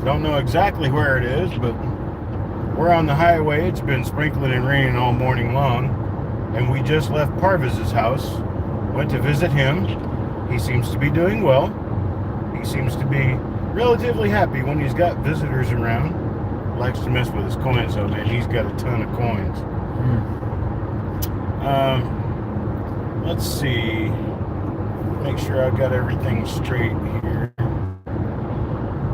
Don't know exactly where it is, but we're on the highway. It's been sprinkling and raining all morning long, and we just left Parvis's house. Went to visit him. He seems to be doing well. He seems to be relatively happy when he's got visitors around. Likes to mess with his coins though, man. He's got a ton of coins. Let's see. Make sure I've got everything straight here.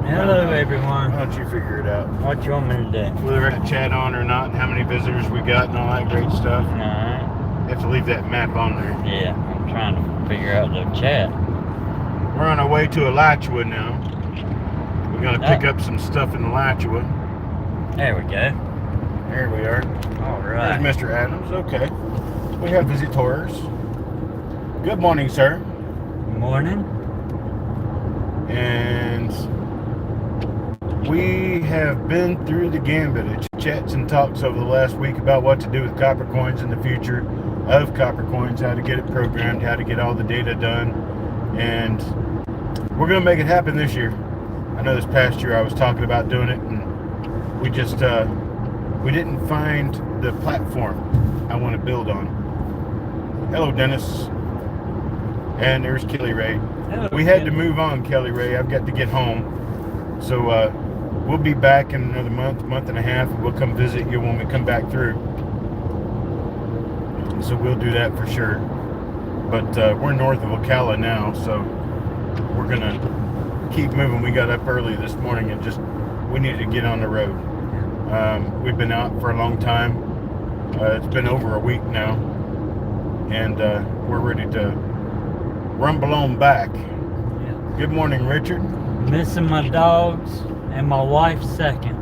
Hello, everyone. Why don't you figure it out? What you want me to do? Whether we're going to chat on or not, and how many visitors we got and all that great stuff. Alright. You have to leave that map on there. Yeah, I'm trying to figure out the chat. We're on our way to Alachua now. We're going to pick up some stuff in Alachua. There we go. There we are. Alright. There's Mr. Adams. Okay. We have visitors. Good morning, sir. Morning. And we have been through the gambit of chats and talks over the last week about what to do with Coppercoins in the future of Coppercoins, how to get it programmed, how to get all the data done. And we're going to make it happen this year. I know this past year I was talking about doing it, and we just we didn't find the platform I want to build on. Hello, Dennis. And there's Kelly Ray. Hello, we had to move on, Kelly Ray. I've got to get home. So we'll be back in another month and a half. We'll come visit you when we come back through. So we'll do that for sure. But we're north of Ocala now, so we're going to keep moving. We got up early this morning and we needed to get on the road. We've been out for a long time. It's been over a week now. And we're ready to rumble on back. Yeah. Good morning, Richard. Missing my dogs and my wife second.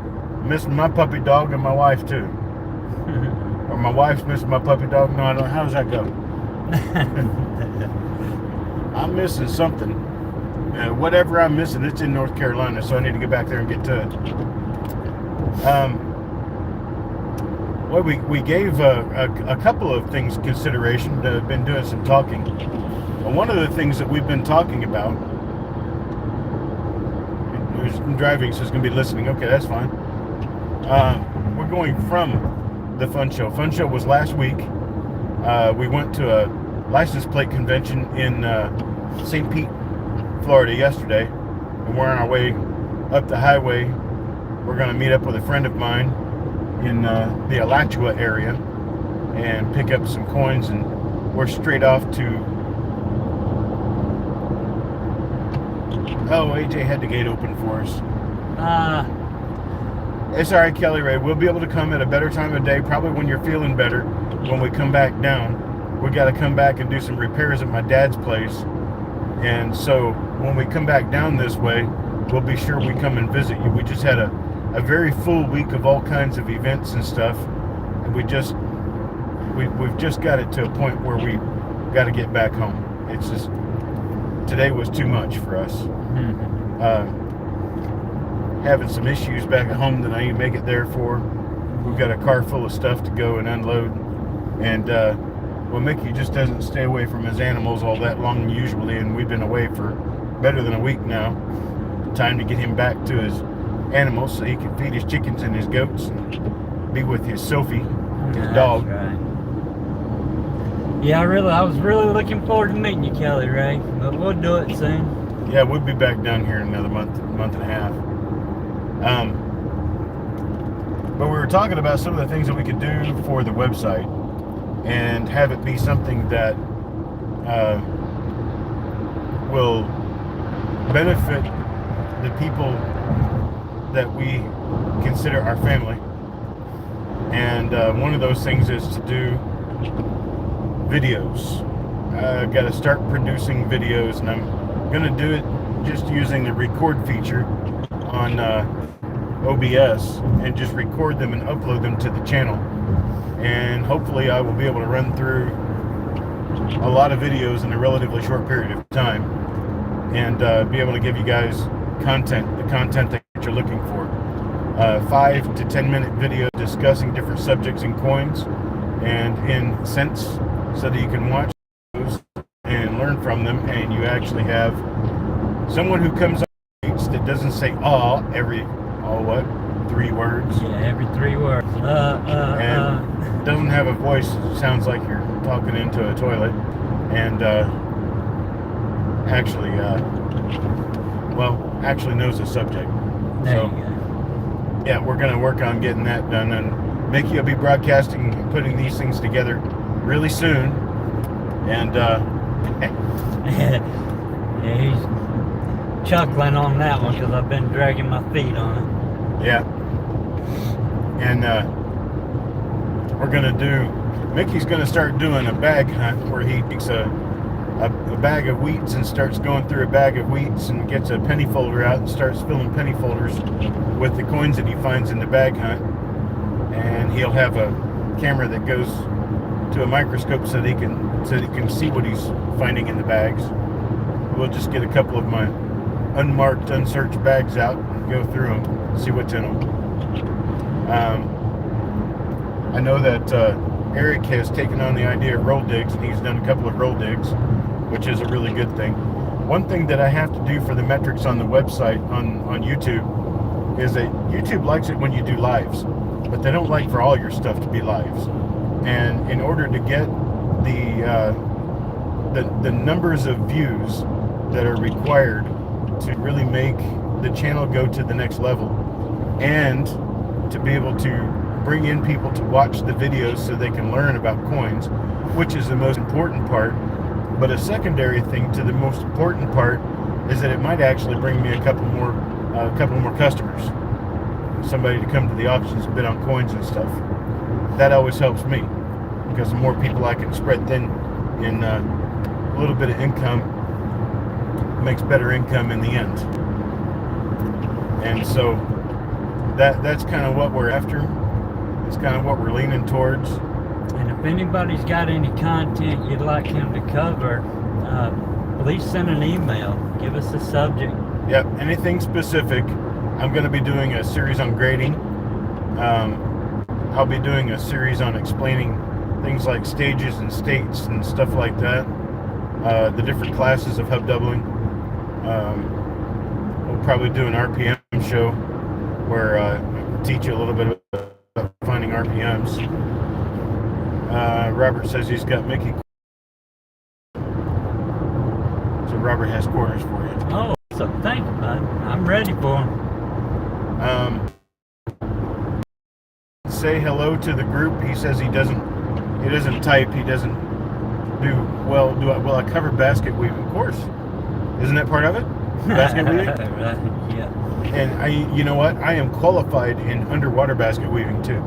Missing my puppy dog and my wife too. Or my wife's missing my puppy dog. No, I don't. How does that go? I'm missing something. Whatever I'm missing, it's in North Carolina, so I need to get back there and get to it. Well, we gave a couple of things consideration. Been doing some talking. One of the things that we've been talking about, who's driving, so he's going to be listening. Okay, that's fine. We're going from the Fun Show. Fun Show was last week. We went to a license plate convention in St. Pete, Florida yesterday, and we're on our way up the highway. We're going to meet up with a friend of mine in the Alachua area and pick up some coins, and we're straight off to AJ had the gate open for us. It's all right, Kelly Ray. We'll be able to come at a better time of day, probably when you're feeling better, when we come back down. We got to come back and do some repairs at my dad's place. And so when we come back down this way, we'll be sure we come and visit you. We just had a very full week of all kinds of events and stuff. And we've just got it to a point where we got to get back home. It's just, today was too much for us. Having some issues back at home that I need to make it there for. We've got a car full of stuff to go and unload. And well, Mickey just doesn't stay away from his animals all that long usually, and we've been away for better than a week now. Time to get him back to his animals so he can feed his chickens and his goats and be with his Sophie, his dog. Right. Yeah, I was really looking forward to meeting you, Kelly Ray, but we'll do it soon. Yeah, we'll be back down here in another month and a half. But we were talking about some of the things that we could do for the website and have it be something that will benefit the people that we consider our family. And one of those things is to do videos. I've got to start producing videos, and I'm going to do it just using the record feature on OBS and just record them and upload them to the channel. And hopefully I will be able to run through a lot of videos in a relatively short period of time and be able to give you guys the content that you're looking for. 5 to 10 minute video discussing different subjects in coins and in cents, so that you can watch those and learn from them, and you actually have someone who comes on that doesn't say all what? 3 words. Yeah, every 3 words. And doesn't have a voice. Sounds like you're talking into a toilet. And actually knows the subject. There So, you go. yeah, we're going to work on getting that done. And Mickey will be broadcasting and putting these things together really soon. And Yeah, he's chuckling on that one because I've been dragging my feet on it. yeah. And Mickey's going to start doing a bag hunt where he takes a bag of wheats and starts going through a bag of wheats and gets a penny folder out and starts filling penny folders with the coins that he finds in the bag hunt. And he'll have a camera that goes to a microscope so that he can see what he's finding in the bags. We'll just get a couple of my unmarked, unsearched bags out and go through them, see what's in them. I know that Eric has taken on the idea of roll digs, and he's done a couple of roll digs, which is a really good thing. One thing that I have to do for the metrics on the website on YouTube is that YouTube likes it when you do lives, but they don't like for all your stuff to be lives. And in order to get the numbers of views that are required to really make the channel go to the next level, and to be able to bring in people to watch the videos so they can learn about coins, which is the most important part. But a secondary thing to the most important part is that it might actually bring me a couple more customers, somebody to come to the auctions and bid on coins and stuff. That always helps me, because the more people I can spread thin in a little bit of income makes better income in the end. And so that's kind of what we're after. It's kind of what we're leaning towards. And if anybody's got any content you'd like him to cover, please send an email. Give us a subject. Yep, anything specific. I'm going to be doing a series on grading. I'll be doing a series on explaining things like stages and states and stuff like that. The different classes of hub doubling. We'll probably do an RPM show where I teach you a little bit about finding RPMs. Robert says he's got Mickey. So Robert has quarters for you. Oh, so thank you, bud. I'm ready for him. Say hello to the group. He says he doesn't type. He doesn't do well. Will I cover basket weaving? Of course. Isn't that part of it? Basket weaving? Right, yeah. And you know what? I am qualified in underwater basket weaving too.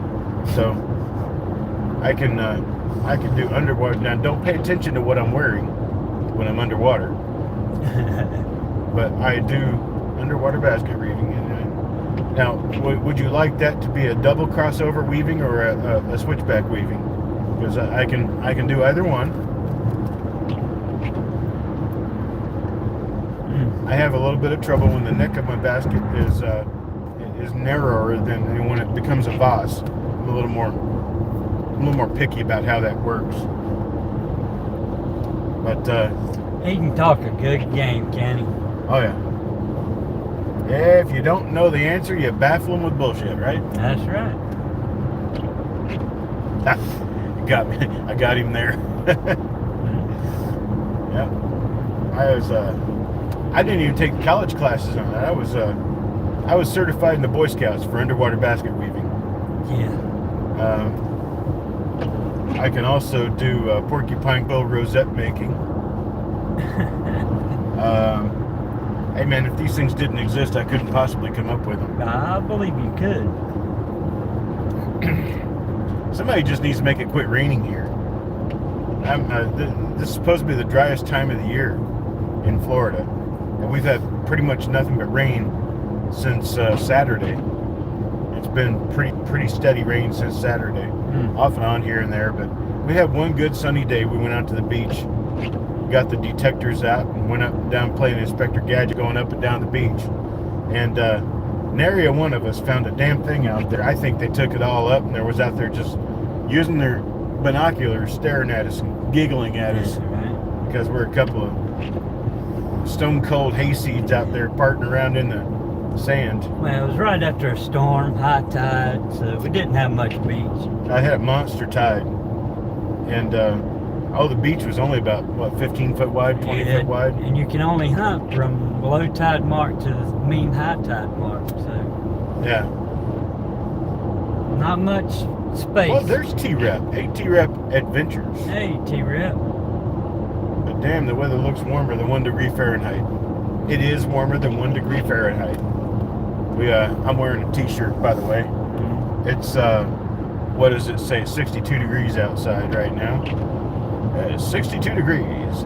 So I can do underwater. Now don't pay attention to what I'm wearing when I'm underwater. But I do underwater basket weaving. Now, would you like that to be a double crossover weaving or a switchback weaving? Because I can do either one. I have a little bit of trouble when the neck of my basket is narrower than when it becomes a vase. I'm a little more picky about how that works. But He can talk a good game, can he? oh yeah. Yeah, if you don't know the answer, you baffle them with bullshit, right? That's right. You got me. I got him there. Yeah. I didn't even take college classes on that. I was certified in the Boy Scouts for underwater basket weaving. Yeah. I can also do porcupine quill rosette making. Hey man, if these things didn't exist, I couldn't possibly come up with them. I believe you could. Somebody just needs to make it quit raining here. This is supposed to be the driest time of the year in Florida, and we've had pretty much nothing but rain since Saturday. It's been pretty steady rain since Saturday, off and on here and there. But we had one good sunny day. We went out to the beach, got the detectors out, and went up and down playing Inspector Gadget, going up and down the beach. And nary a one of us found a damn thing out there. I think they took it all up, and there was out there just using their binoculars, staring at us and giggling at us, Right. because we're a couple of stone cold hayseeds out there parting around in the sand. Well, it was right after a storm, high tide, so we didn't have much beach. I had a monster tide, and the beach was only about, what, 15 foot wide, 20 foot wide? And you can only hunt from low tide mark to the mean high tide mark, so Yeah. not much space. Well, there's T-Rep. Hey, T-Rep Adventures. Hey, T-Rep. But damn, the weather looks warmer than 1 degree Fahrenheit. It is warmer than 1 degree Fahrenheit. I'm wearing a t-shirt, by the way. It's, what does it say? 62 degrees outside right now. It's 62 degrees.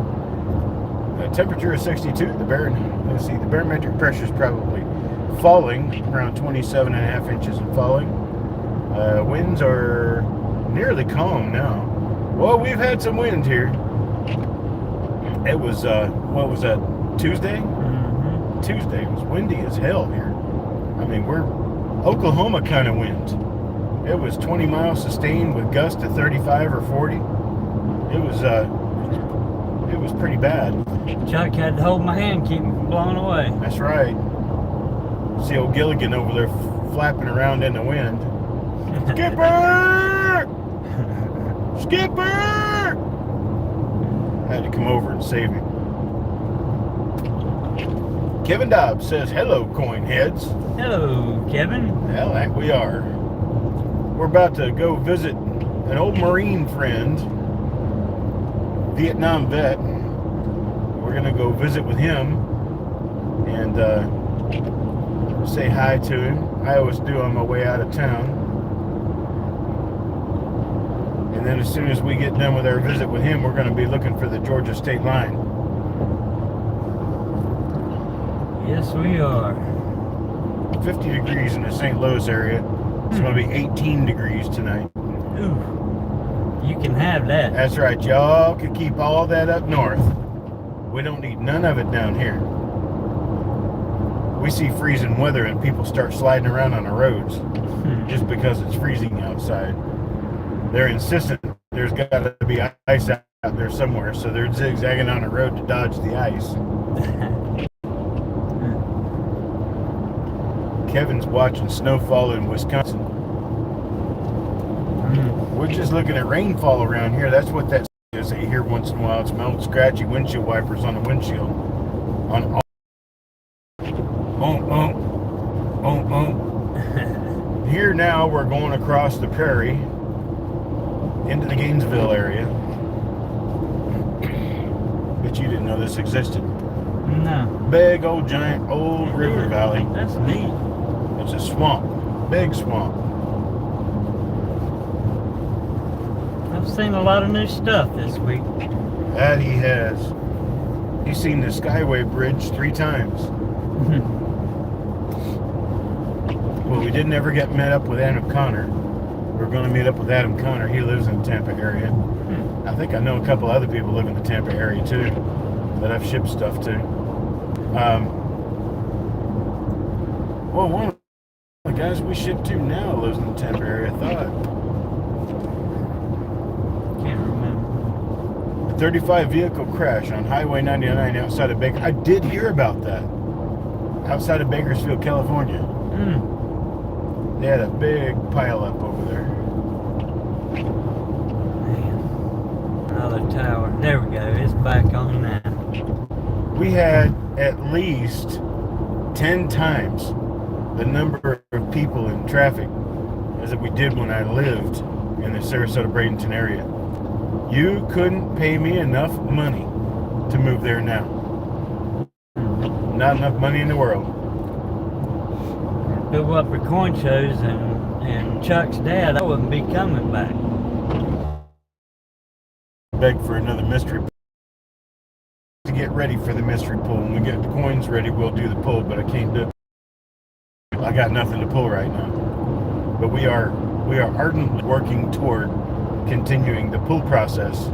The temperature is 62. The barometric pressure is probably falling, around 27.5 inches and falling. Winds are nearly calm now. Well, we've had some wind here. It was, what was that, Tuesday? Mm-hmm. Tuesday. It was windy as hell here. I mean, we're Oklahoma kind of wind. It was 20 miles sustained with gusts to 35 or 40. It was pretty bad. Chuck had to hold my hand, keep me from blowing away. That's right. See old Gilligan over there flapping around in the wind. Skipper! Skipper! Had to come over and save him. Kevin Dobbs says, hello, coin heads. Hello, Kevin. Well, that we are. We're about to go visit an old Marine friend, Vietnam vet. We're going to go visit with him and say hi to him. I always do on my way out of town. And then as soon as we get done with our visit with him, we're going to be looking for the Georgia state line. Yes, we are. 50 degrees in the St. Louis area. It's going to be 18 degrees tonight. Ooh, you can have that. That's right. Y'all can keep all that up north. We don't need none of it down here. We see freezing weather and people start sliding around on the roads just because it's freezing outside. They're insistent there's got to be ice out there somewhere, so they're zigzagging on the road to dodge the ice. Kevin's watching snowfall in Wisconsin. We're just looking at rainfall around here. That's what that is. You hear once in a while. It's old scratchy windshield wipers on the windshield. On Here now we're going across the prairie into the Gainesville area. Bet you didn't know this existed. No. Big old giant old river valley. That's neat. It's a swamp. Big swamp. I've seen a lot of new stuff this week. That he has. He's seen the Skyway Bridge 3 times. Well, we didn't ever get met up with Adam Connor. We're going to meet up with Adam Connor. He lives in the Tampa area. I think I know a couple other people live in the Tampa area too that I've shipped stuff to. Well, one of the guys we ship to now lives in the Tampa area, I thought. Can't remember. A 35 vehicle crash on Highway 99 outside of Baker. I did hear about that. Outside of Bakersfield, California. They had a big pile up over there. Man. Another tower. There we go. It's back on now. We had at least 10 times the number of people in traffic as we did when I lived in the Sarasota-Bradenton area. You couldn't pay me enough money to move there now. Not enough money in the world. If it wasn't for coin shows and Chuck's dad, I wouldn't be coming back. Beg for another mystery pull. To get ready for the mystery pull. When we get the coins ready, we'll do the pull, but I can't do it. I got nothing to pull right now. But we are ardently working toward continuing the pull process.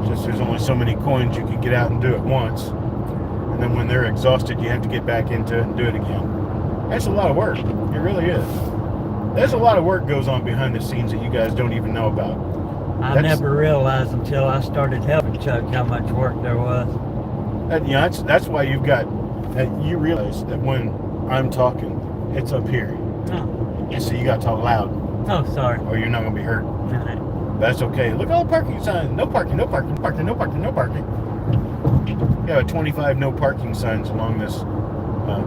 Just there's only so many coins you can get out and do at once. And then when they're exhausted, you have to get back into it and do it again. That's a lot of work. It really is. There's a lot of work goes on behind the scenes that you guys don't even know about. I never realized until I started helping Chuck how much work there was. That's why you've got You realize that when I'm talking, it's up here. Oh, And so you got to talk loud, oh, sorry. or you're not going to be heard. Alright. That's okay. Look at all the parking signs. No parking, no parking, parking, no parking, no parking. We have 25 no parking signs along this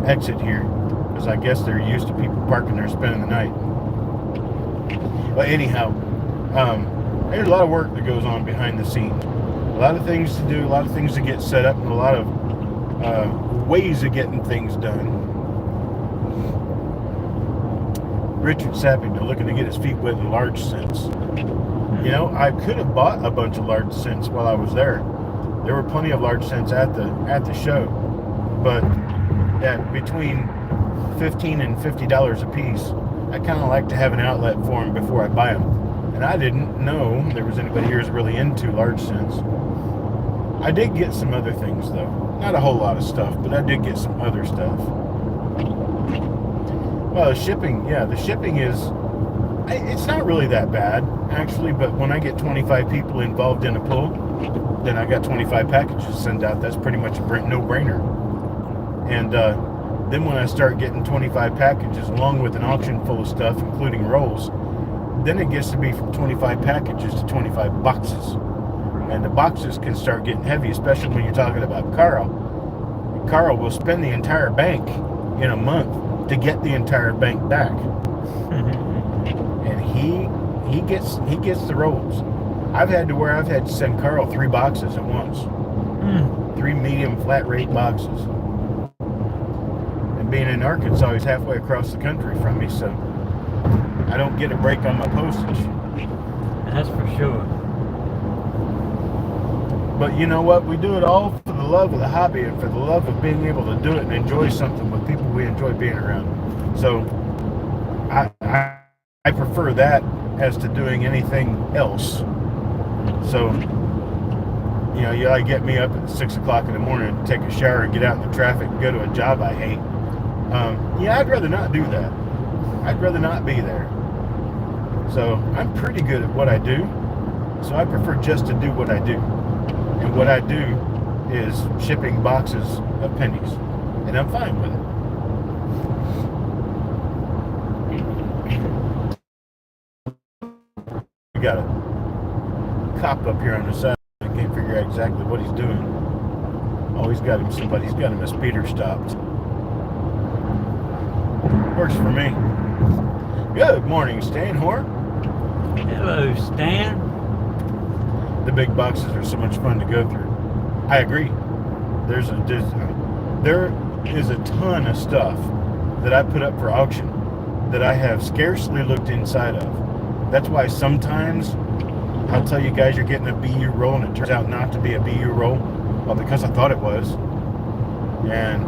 exit here, because I guess they're used to people parking there spending the night. But anyhow, there's a lot of work that goes on behind the scenes. A lot of things to do, a lot of things to get set up, and a lot of ways of getting things done. Richard Sappington looking to get his feet wet in large scents. You know, I could have bought a bunch of large scents while I was there. There were plenty of large scents at the show, but at between $15 and $50 a piece, I kind of like to have an outlet for them before I buy them. And I didn't know there was anybody here who's really into large scents. I did get some other things though. Not a whole lot of stuff, but I did get some other stuff. Well, the shipping is, it's not really that bad, actually, but when I get 25 people involved in a pull, then I got 25 packages to send out. That's pretty much a no-brainer. And then when I start getting 25 packages, along with an auction full of stuff, including rolls, then it gets to be from 25 packages to 25 boxes. And the boxes can start getting heavy, especially when you're talking about Carl. Carl will spend the entire bank in a month to get the entire bank back. And he gets the rolls. I've had to send Carl 3 boxes at once. 3 medium flat rate boxes. And being in Arkansas, he's halfway across the country from me, so I don't get a break on my postage. That's for sure. But you know what? We do it all for the love of the hobby and for the love of being able to do it and enjoy something with people we enjoy being around. So I prefer that as to doing anything else. So, you know, you get me up at 6 o'clock in the morning to take a shower and get out in the traffic and go to a job I hate. Yeah, I'd rather not do that. I'd rather not be there. So I'm pretty good at what I do. So I prefer just to do what I do. And what I do is shipping boxes of pennies. And I'm fine with it. We got a cop up here on the side. I can't figure out exactly what he's doing. Oh, he's got him a speeder stopped. Works for me. Good morning, Stan Hoare. Hello, Stan. The big boxes are so much fun to go through. I agree. There is a ton of stuff that I put up for auction that I have scarcely looked inside of. That's why sometimes I'll tell you guys you're getting a BU roll and it turns out not to be a BU roll. Well, because I thought it was. And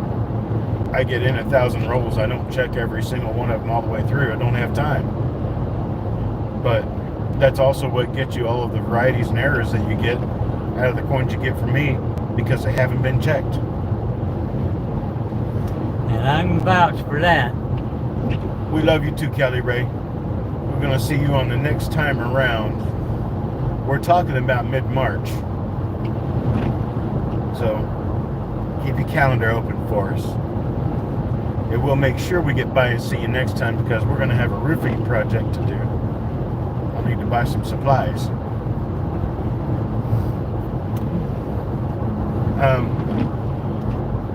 I get in 1,000 rolls. I don't check every single one of them all the way through. I don't have time. But that's also what gets you all of the varieties and errors that you get out of the coins you get from me because they haven't been checked. And I can vouch for that. We love you too, Kelly Ray. We're going to see you on the next time around. We're talking about mid-March. So keep your calendar open for us. It will make sure we get by and see you next time because we're going to have a roofing project to do. I'll need to buy some supplies.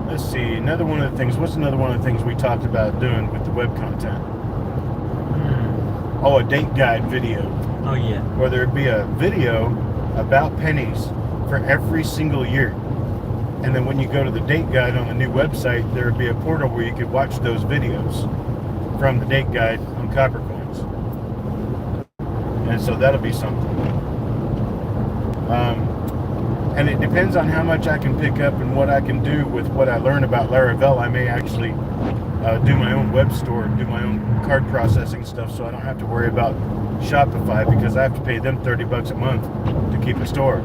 Let's see, another one of the things, what's another one of the things we talked about doing with the web content? Oh, a date guide video. Oh, yeah. Where there'd be a video about pennies for every single year. And then when you go to the date guide on the new website, there would be a portal where you could watch those videos from the date guide on Coppercoins. And so that'll be something. And it depends on how much I can pick up and what I can do with what I learn about Laravel. I may actually do my own web store, do my own card processing stuff, so I don't have to worry about Shopify because I have to pay them $30 a month to keep a store.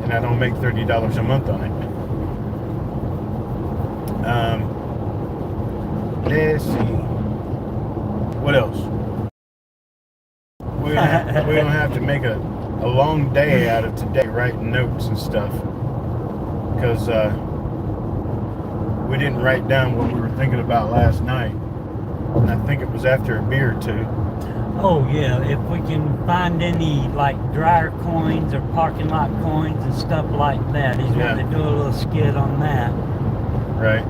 And I don't make $30 a month on it. Let's see. What else? We don't have to make a long day out of today writing notes and stuff. Because we didn't write down what we were thinking about last night. And I think it was after a beer or two. Oh yeah, if we can find any like dryer coins or parking lot coins and stuff like that, he's Yeah. going to do a little skit on that. Right.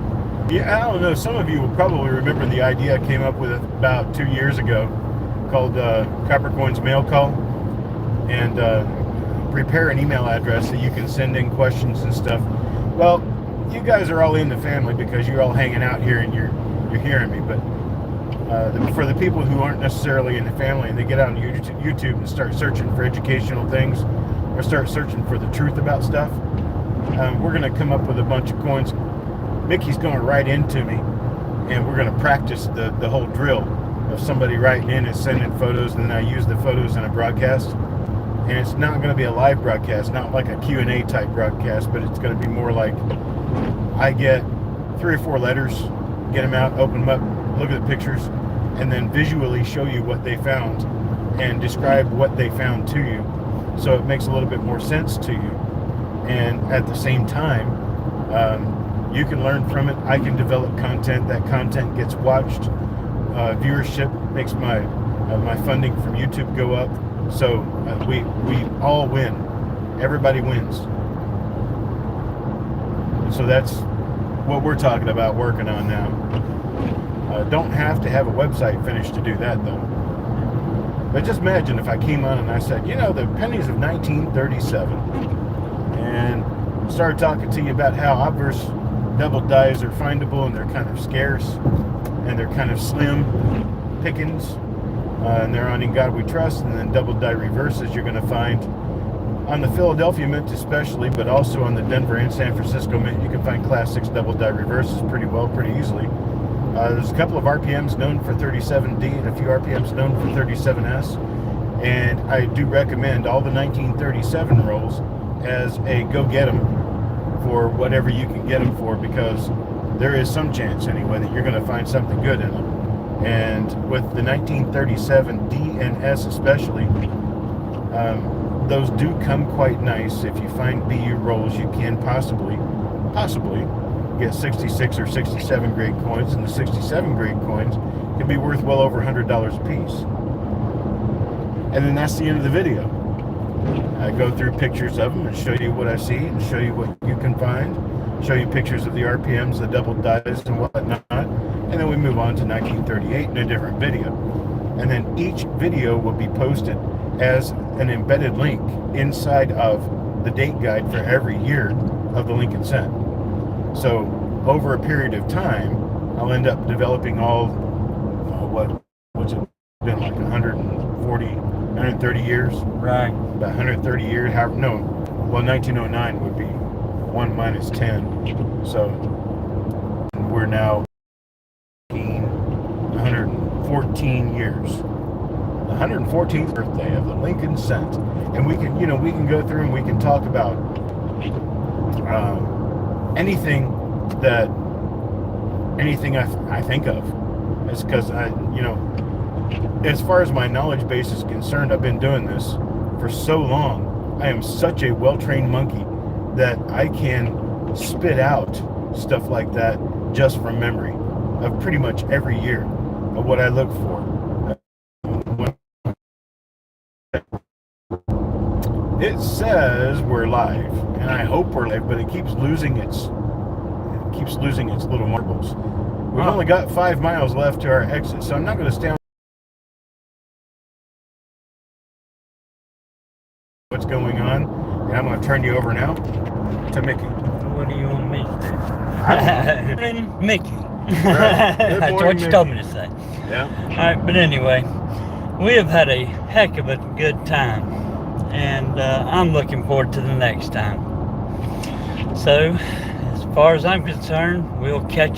Yeah, I don't know. Some of you will probably remember the idea I came up with about 2 years ago called Coppercoins Mail Call. And prepare an email address that you can send in questions and stuff. Well, you guys are all in the family because you're all hanging out here and you're hearing me. But for the people who aren't necessarily in the family and they get out on YouTube and start searching for educational things or start searching for the truth about stuff, we're going to come up with a bunch of coins. Mickey's going to write into me, and we're going to practice the whole drill of somebody writing in and sending photos, and then I use the photos in a broadcast. And it's not going to be a live broadcast, not like a Q&A type broadcast, but it's going to be more like I get 3 or 4 letters, get them out, open them up, look at the pictures, and then visually show you what they found and describe what they found to you, so it makes a little bit more sense to you. And at the same time, you can learn from it. I can develop content. That content gets watched. Viewership makes my funding from YouTube go up. So we all win. Everybody wins. So that's what we're talking about working on now. Don't have to have a website finished to do that, though. But just imagine if I came on and I said, you know, the pennies of 1937, and started talking to you about how obverse double dies are findable, and they're kind of scarce, and they're kind of slim pickings. And they're on In God We Trust, and then double die reverses you're going to find on the Philadelphia Mint especially, but also on the Denver and San Francisco Mint. You can find Class 6 double die reverses pretty easily. There's a couple of RPMs known for 37D and a few RPMs known for 37S. And I do recommend all the 1937 rolls as a go get them for whatever you can get them for, because there is some chance anyway that you're going to find something good in them. And with the 1937 D and S especially, those do come quite nice. If you find BU rolls, you can possibly get 66 or 67 grade coins, and the 67 grade coins can be worth well over $100 a piece. And then that's the end of the video. I go through pictures of them and show you what I see and show you what you can find, show you pictures of the RPMs, the double dies and whatnot. And then we move on to 1938 in a different video. And then each video will be posted as an embedded link inside of the date guide for every year of the Lincoln Cent. So over a period of time, I'll end up developing all, what's it been, like 130 years? Right. About 130 years, 1909 would be 1 minus 10. So we're now 114 years. The 114th birthday of the Lincoln Cent. And we can go through and we can talk about anything I think of. It's because as far as my knowledge base is concerned, I've been doing this for so long. I am such a well-trained monkey that I can spit out stuff like that just from memory of pretty much every year of what I look for. It says we're live, and I hope we're live, but it keeps losing its little marbles. We've only got 5 miles left to our exit, so I'm not going to stay on what's going on, and I'm going to turn you over now to Mickey. What do you want me to do? Mickey. Right. That's what you told me to say. Yeah. All right, but anyway, we have had a heck of a good time, and I'm looking forward to the next time. So, as far as I'm concerned, we'll catch